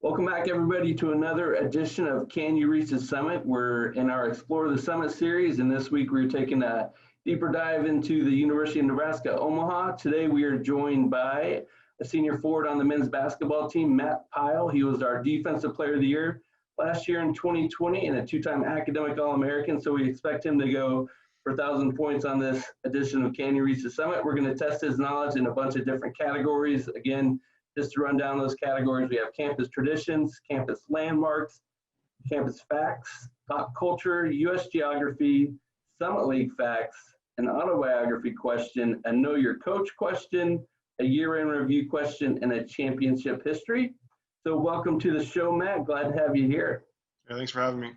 Welcome back, everybody, to another edition of Can You Reach the Summit? We're in our Explore the Summit series, and this week we're taking a deeper dive into the University of Nebraska, Omaha. Today we are joined by a senior forward on the men's basketball team, Matt Pyle. He was our Defensive Player of the Year last year in 2020 and a two-time academic All-American, so we expect him to go for 1,000 points on this edition of Can You Reach the Summit? We're going to test his knowledge in a bunch of different categories. Again, just to run down those categories, we have campus traditions, campus landmarks, campus facts, pop culture, U.S. geography, Summit League facts, an autobiography question, a know your coach question, a year-end review question, and a championship history. So welcome to the show, Matt. Glad to have you here. Yeah, thanks for having me.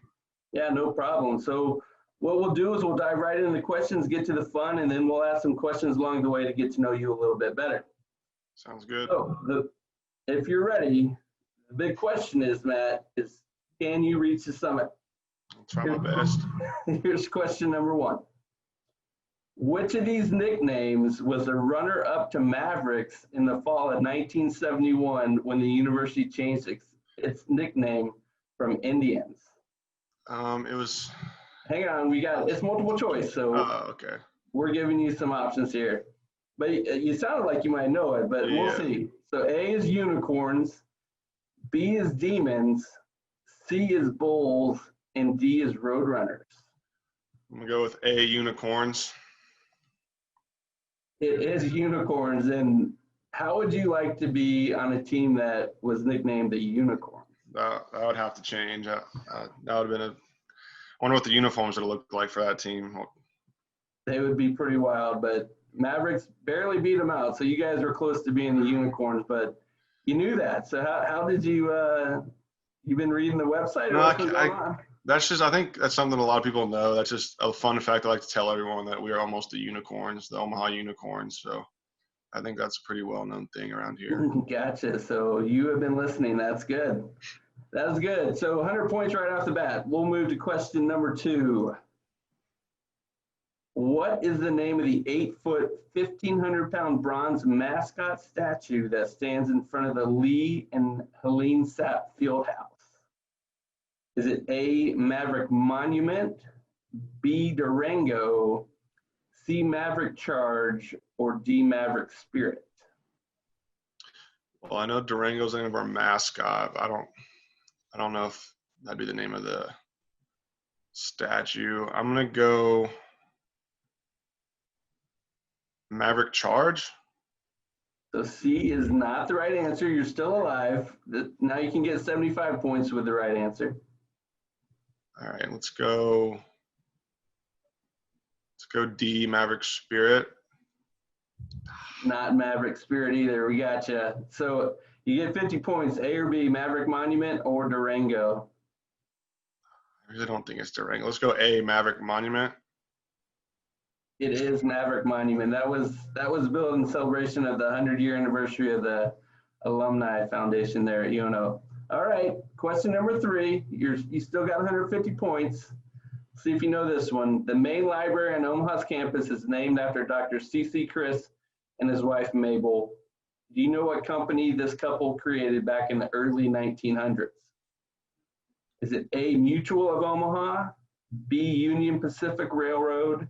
Yeah, no problem. So what we'll do is we'll dive right into the questions, get to the fun, and then we'll ask some questions along the way to get to know you a little bit better. Sounds good. So if you're ready, the big question is, Matt, can you reach the summit? I'll try my best. Here's question number one. Which of these nicknames was a runner-up to Mavericks in the fall of 1971 when the university changed its nickname from Indians? It was. Hang on, it's multiple choice, so okay. We're giving you some options here. But you sounded like you might know it, but we'll see. So A is unicorns, B is demons, C is bulls, and D is roadrunners. I'm going to go with A, unicorns. It is unicorns. And how would you like to be on a team that was nicknamed the Unicorn? That would have to change. That would have been I wonder what the uniforms would have looked like for that team. They would be pretty wild, but Mavericks barely beat them out. So you guys were close to being the unicorns, but you knew that. So how did you you've been reading the website? I think that's something a lot of people know. That's just a fun fact I like to tell everyone, that we are almost the unicorns, the Omaha Unicorns. So I think that's a pretty well-known thing around here. Gotcha. So you have been listening. That's good. That's good. So 100 points right off the bat. We'll move to question number two. What is the name of the 8-foot, 1,500-pound bronze mascot statue that stands in front of the Lee and Helene Sapp Fieldhouse? Is it A, Maverick Monument, B, Durango, C, Maverick Charge, or D, Maverick Spirit? Well, I know Durango's the name of our mascot. I don't know if that'd be the name of the statue. I'm going to go Maverick Charge. So C is not the right answer. You're still alive. Now you can get 75 points with the right answer. All right, let's go D, Maverick Spirit. Not Maverick Spirit either. We got you. So you get 50 points. A or B, Maverick Monument or Durango? I really don't think it's Durango. Let's go A, Maverick Monument. It is Maverick Monument. That was built in celebration of the 100-year anniversary of the Alumni Foundation there at UNO. All right, question number three. You still got 150 points. See if you know this one. The main library on Omaha's campus is named after Dr. C.C. Chris and his wife Mabel. Do you know what company this couple created back in the early 1900s? Is it A, Mutual of Omaha, B, Union Pacific Railroad,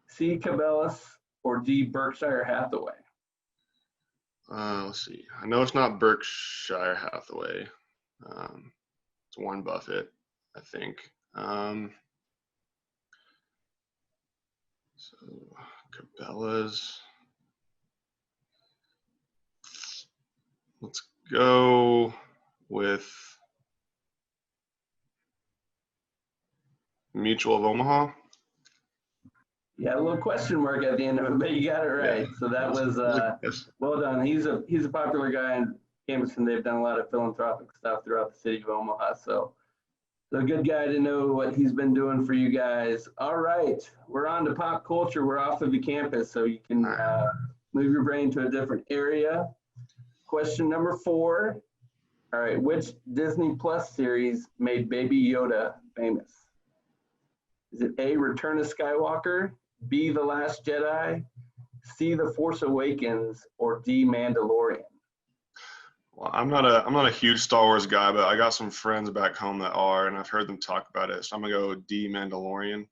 C, Cabela's, or D, Berkshire Hathaway? Let's see. I know it's not Berkshire Hathaway. It's Warren Buffett, I think. So Cabela's. Let's go with Mutual of Omaha. Yeah, a little question mark at the end of it, but you got it right. Yeah. So that was well done. He's a popular guy on campus, and they've done a lot of philanthropic stuff throughout the city of Omaha. So a good guy to know what he's been doing for you guys. All right, we're on to pop culture. We're off of the campus, so you can move your brain to a different area. Question number 4. All right, which Disney Plus series made Baby Yoda famous? Is it A, Return of Skywalker, B, The Last Jedi, C, The Force Awakens, or D, Mandalorian? Well, I'm not a huge Star Wars guy, but I got some friends back home that are, and I've heard them talk about it. So I'm gonna go D Mandalorian.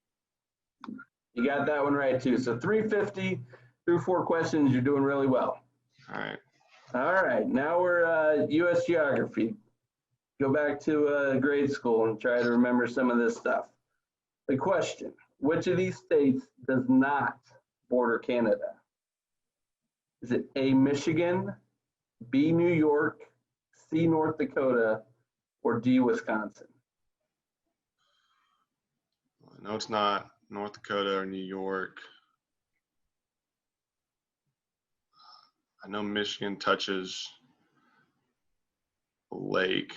You got that one right too. So 350 through 4 questions. You're doing really well. All right. All right, now we're U.S. geography. Go back to grade school and try to remember some of this stuff. The question, which of these states does not border Canada? Is it A, Michigan, B, New York, C, North Dakota, or D, Wisconsin? No, it's not North Dakota or New York. I know Michigan touches a lake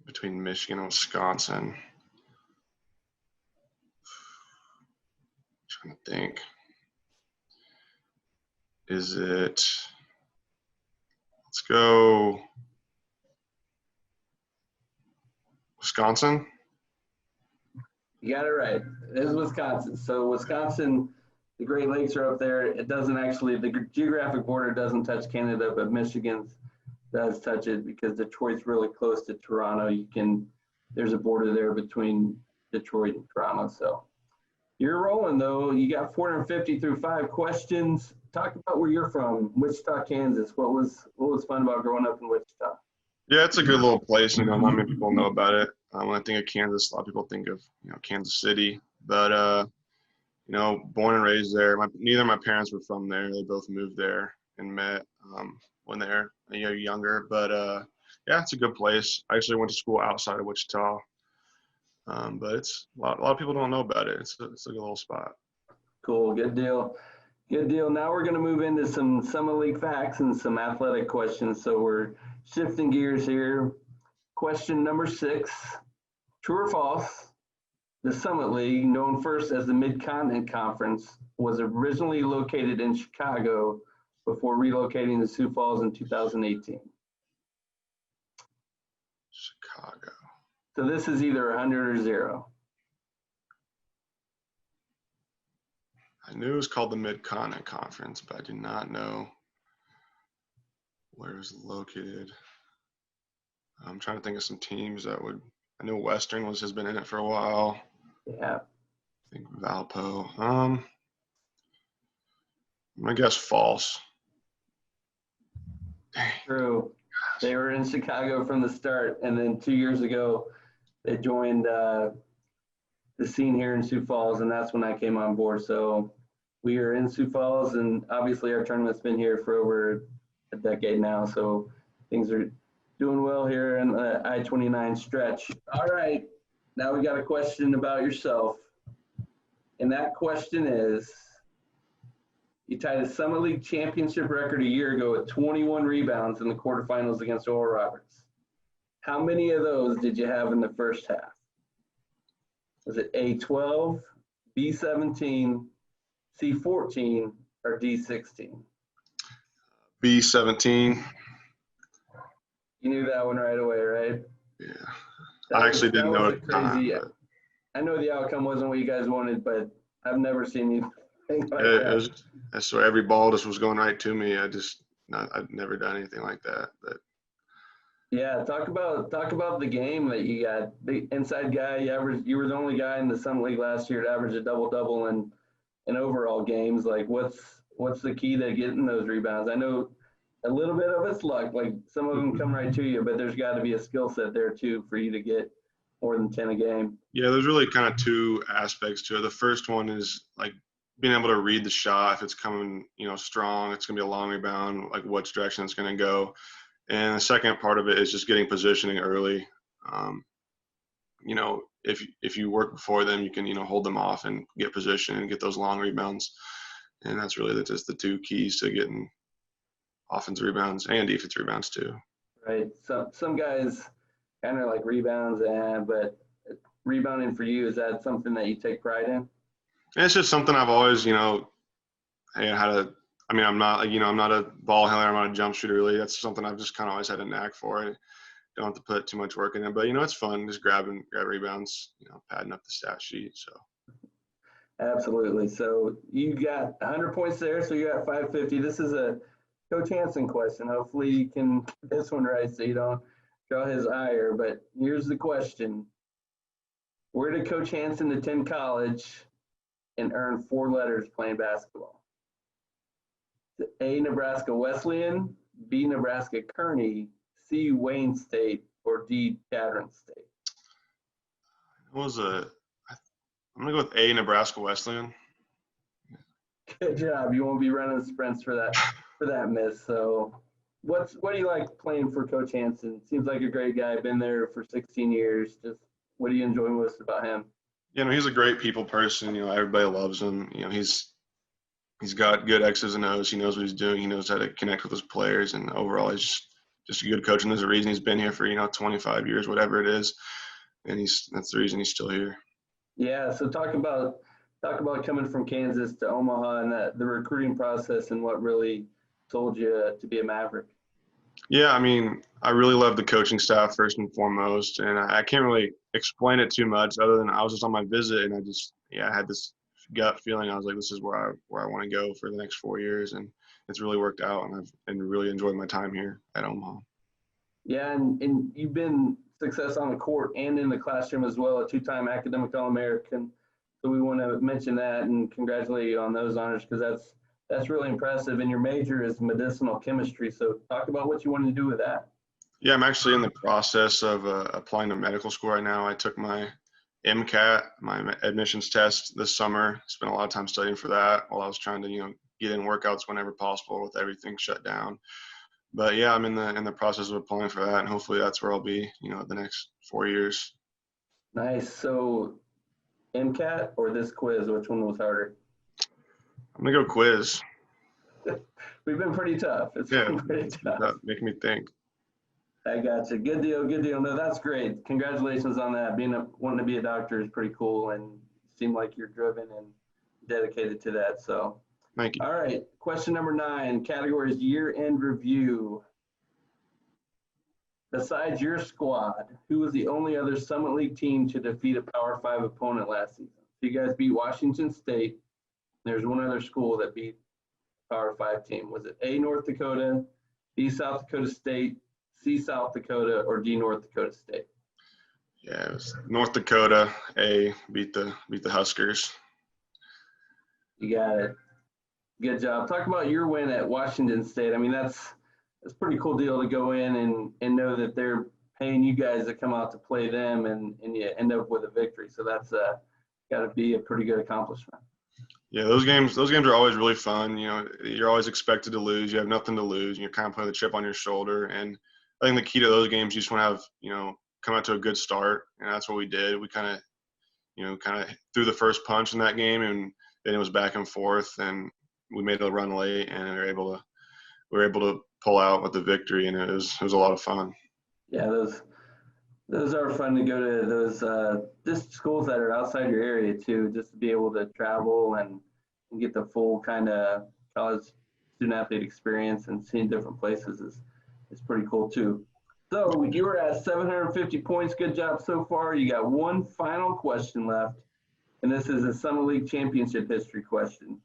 between Michigan and Wisconsin. I'm trying to think. Is it? Let's go Wisconsin. You got it right. It is Wisconsin. So Wisconsin, the Great Lakes are up there. It doesn't actually, the geographic border doesn't touch Canada, but Michigan does touch it because Detroit's really close to Toronto. There's a border there between Detroit and Toronto. So you're rolling though. You got 450 through 5 questions. Talk about where you're from, Wichita, Kansas. What was fun about growing up in Wichita? Yeah, it's a good little place. Not many people know about it. When I think of Kansas, a lot of people think of Kansas City. But born and raised there. Neither of my parents were from there. They both moved there and met when they were younger. But yeah, it's a good place. I actually went to school outside of Wichita, but it's a lot of people don't know about it. It's a good little spot. Cool, good deal. Good deal. Now we're going to move into some Summer League facts and some athletic questions. So we're shifting gears here. Question number 6, true or false? The Summit League, known first as the Mid-Continent Conference, was originally located in Chicago before relocating to Sioux Falls in 2018. Chicago. So this is either 100 or 0. I knew it was called the Mid-Continent Conference, but I did not know where it was located. I'm trying to think of some teams that would. I know Western has been in it for a while. Yeah. I think Valpo. I'm gonna guess false. Dang. True. They were in Chicago from the start, and then 2 years ago, they joined the scene here in Sioux Falls, and that's when I came on board. So we are in Sioux Falls, and obviously our tournament's been here for over a decade now. So things are doing well here in the I-29 stretch. All right, now we got a question about yourself. And that question is, you tied a Summit League championship record a year ago with 21 rebounds in the quarterfinals against Oral Roberts. How many of those did you have in the first half? Was it A, 12, B, 17, C, 14, or D, 16? B, 17. You knew that one right away, right? Yeah. I actually didn't know it. Crazy. I know the outcome wasn't what you guys wanted, but I've never seen anything like that. I swear every ball just was going right to me. I've never done anything like that. But yeah, talk about the game that you got. The inside guy, you were the only guy in the Sun League last year to average a double-double in overall games. Like, what's the key to getting those rebounds? I know a little bit of it's luck. Like, some of them come right to you, but there's got to be a skill set there too for you to get more than 10 a game. Yeah, there's really kind of 2 aspects to it. The first one is like being able to read the shot. If it's coming, strong, it's gonna be a long rebound, like which direction it's gonna go. And the second part of it is just getting positioning early. If you work before them, you can hold them off and get position and get those long rebounds. And that's really just the 2 keys to getting offensive rebounds and defensive rebounds too. Right. Some guys kind of like rebounds, but rebounding for you, is that something that you take pride in? And it's just something I've always, I'm not I'm not a ball handler, I'm not a jump shooter really. That's something I've just kind of always had a knack for. I don't have to put too much work in it, but it's fun just grab rebounds, padding up the stat sheet. So Absolutely. So you got 100 points there, so you got 550. This is a Coach Hansen question. Hopefully you can get this one right so you don't draw his ire. But here's the question. Where did Coach Hansen attend college and earn 4 letters playing basketball? A, Nebraska Wesleyan, B, Nebraska Kearney, C, Wayne State, or D, Chadron State? What was a? I'm gonna go with A, Nebraska Wesleyan. Good job. You won't be running sprints for that miss. So what do you like playing for Coach Hansen? Seems like a great guy. Been there for 16 years. Just what do you enjoy most about him? You know, he's a great people person. You know, everybody loves him. You know, he's got good X's and O's. He knows what he's doing. He knows how to connect with his players, and overall, he's just a good coach. And there's a reason he's been here for 25 years, whatever it is, and that's the reason he's still here. Yeah. So talk about coming from Kansas to Omaha and the recruiting process and what really told you to be a Maverick. Yeah, I mean, I really love the coaching staff first and foremost, and I can't really explain it too much other than I was just on my visit and I had this gut feeling. I was like, this is where I want to go for the next 4 years, and it's really worked out, and I've really enjoyed my time here at Omaha. Yeah, and you've been success on the court and in the classroom as well, a 2-time academic All-American. So we want to mention that and congratulate you on those honors because that's really impressive. And your major is medicinal chemistry. So talk about what you want to do with that. Yeah, I'm actually in the process of applying to medical school right now. I took my MCAT, my admissions test this summer. Spent a lot of time studying for that while I was trying to, get in workouts whenever possible with everything shut down. But yeah, I'm in the process of applying for that, and hopefully that's where I'll be, the next 4 years. Nice. So MCAT or this quiz, which one was harder? I'm gonna go quiz. We've been pretty tough. It's been pretty tough. Making me think. I got you. Good deal. Good deal. No, that's great. Congratulations on that. Wanting to be a doctor is pretty cool, and seem like you're driven and dedicated to that. So, thank you. All right. Question number 9. Category is year-end review. Besides your squad, who was the only other Summit League team to defeat a Power 5 opponent last season? So you guys beat Washington State. There's one other school that beat Power 5 team. Was it A, North Dakota, B, South Dakota State, C, South Dakota, or D, North Dakota State? Yeah, it was North Dakota. A beat the Huskers. You got it. Good job. Talk about your win at Washington State. I mean, that's a pretty cool deal to go in and know that they're paying you guys to come out to play them and you end up with a victory. So that's got to be a pretty good accomplishment. Yeah, those games are always really fun. You're always expected to lose. You have nothing to lose. You're kind of putting the chip on your shoulder. And I think the key to those games, you just want to have, come out to a good start. And that's what we did. We kind of threw the first punch in that game, and then it was back and forth, and we made a run late, and we were able to pull out with the victory, and it was a lot of fun. Yeah, those are fun to go to those just schools that are outside your area too, just to be able to travel and get the full kind of college student athlete experience and seeing different places is pretty cool too. So you were at 750 points. Good job so far. You got one final question left, and this is a Summer League championship history question.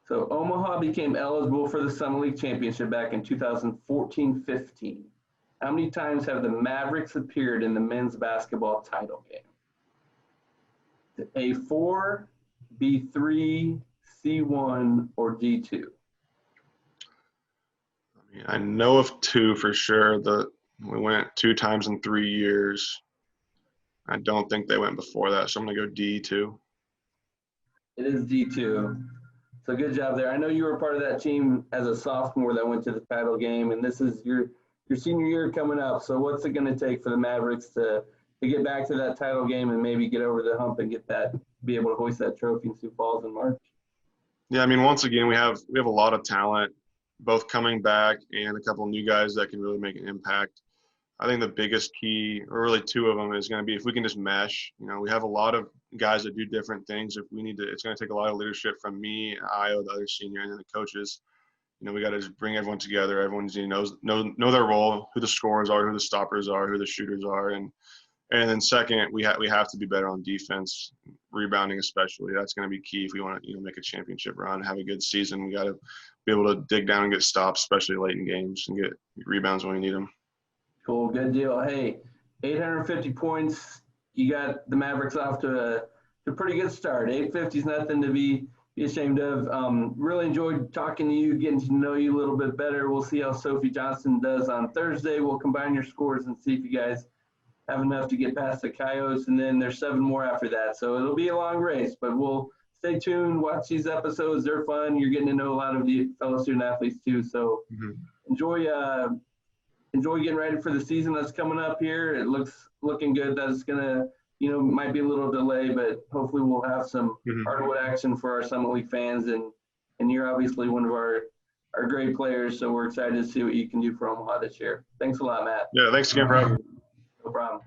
So Omaha became eligible for the Summer League championship back in 2014-15. How many times have the Mavericks appeared in the men's basketball title game? A4, B3, C1, or D2? I know of 2 for sure. We went 2 times in 3 years. I don't think they went before that, so I'm going to go D2. It is D2. So good job there. I know you were part of that team as a sophomore that went to the title game, and this is your senior year coming up. So what's it going to take for the Mavericks to get back to that title game and maybe get over the hump and be able to hoist that trophy in Sioux Falls in March? Yeah, I mean, once again, we have a lot of talent, both coming back and a couple of new guys that can really make an impact. I think the biggest key, or really 2 of them, is going to be if we can just mesh. We have a lot of guys that do different things. If we need to, it's going to take a lot of leadership from me, Io, the other senior, and then the coaches. We got to just bring everyone together. Everyone's know their role, who the scorers are, who the stoppers are, who the shooters are, and then second, we have to be better on defense. rebounding especially. That's going to be key if we want to, make a championship run, have a good season. We got to be able to dig down and get stops, especially late in games, and get rebounds when we need them. Cool, good deal. Hey, 850 points. You got the Mavericks off to a pretty good start. 850 is nothing to be ashamed of. Really enjoyed talking to you, getting to know you a little bit better. We'll see how Sophie Johnson does on Thursday. We'll combine your scores and see if you guys have enough to get past the Coyotes, and then there's 7 more after that. So it'll be a long race, but we'll stay tuned, watch these episodes. They're fun. You're getting to know a lot of the fellow student athletes too. So enjoy getting ready for the season that's coming up here. It looking good. That's gonna, might be a little delay, but hopefully we'll have some hardwood action for our Summit League fans. And you're obviously one of our great players, so we're excited to see what you can do for Omaha this year. Thanks a lot, Matt. Yeah, thanks again for having me. No problem.